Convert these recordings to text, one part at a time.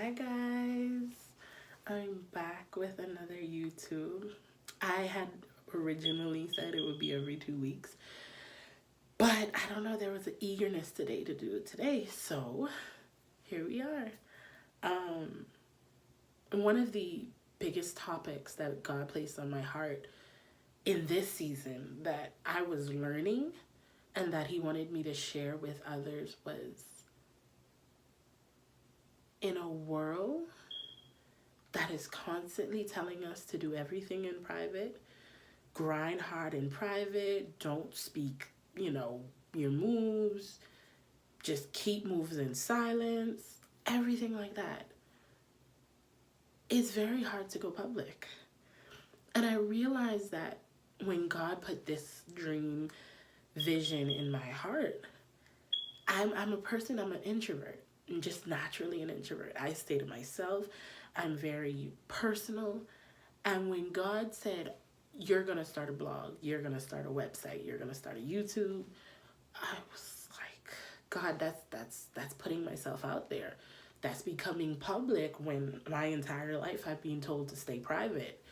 Hi guys, I'm back with another YouTube. I had originally said it would be every 2 weeks, but I don't know, there was an eagerness today to do it today, so here we are. One of the biggest topics that God placed on my heart in this season that I was learning and that He wanted me to share with others was, in a world that is constantly telling us to do everything in private, grind hard in private, don't speak, your moves, just keep moves in silence, everything like that. It's very hard to go public. And I realized that when God put this dream vision in my heart, I'm an introvert. I'm just naturally an introvert. I stay to myself. I'm very personal. And when God said, you're going to start a blog, you're going to start a website, you're going to start a YouTube, I was like, God, that's putting myself out there. That's becoming public when my entire life I've been told to stay private.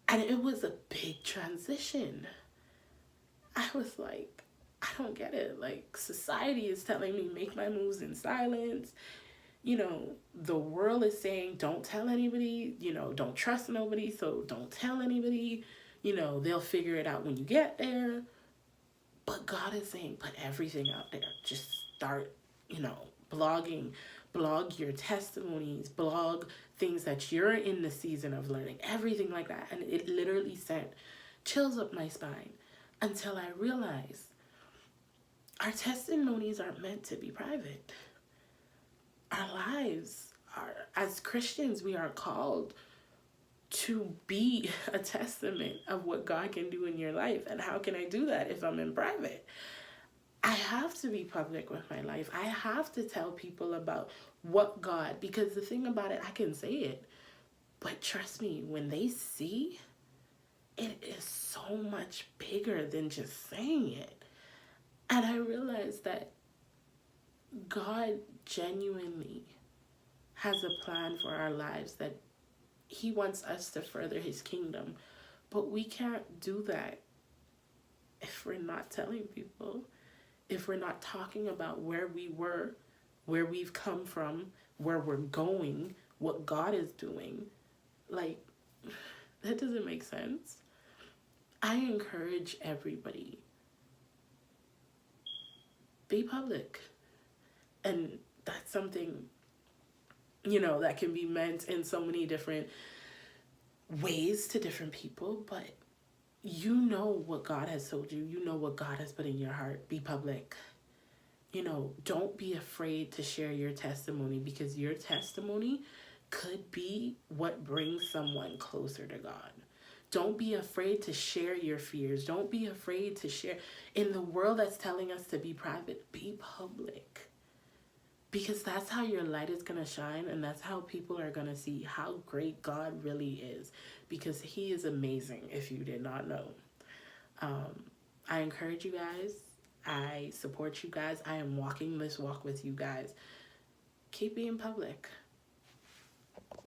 And it was a big transition. I was like, I don't get it. Like, society is telling me make my moves in silence. The world is saying don't tell anybody, don't trust nobody, so don't tell anybody. They'll figure it out when you get there. But God is saying put everything out there. Just start, blogging, blog your testimonies, blog things that you're in the season of learning, everything like that. And it literally sent chills up my spine until I realized our testimonies aren't meant to be private. Our lives are, as Christians, we are called to be a testament of what God can do in your life. And how can I do that if I'm in private? I have to be public with my life. I have to tell people about what God, because the thing about it, I can say it, but trust me, when they see, it is so much bigger than just saying it. And I realized that God genuinely has a plan for our lives, that He wants us to further His kingdom. But we can't do that if we're not telling people, if we're not talking about where we were, where we've come from, where we're going, what God is doing. Like, that doesn't make sense. I encourage everybody, be public. And that's something, that can be meant in so many different ways to different people, but you know what God has told you. You know what God has put in your heart. Be public. Don't be afraid to share your testimony, because your testimony could be what brings someone closer to God. Don't be afraid to share your fears. Don't be afraid to share. In the world that's telling us to be private, be public. Because that's how your light is going to shine, and that's how people are going to see how great God really is, because He is amazing if you did not know. I encourage you guys. I support you guys. I am walking this walk with you guys. Keep being public.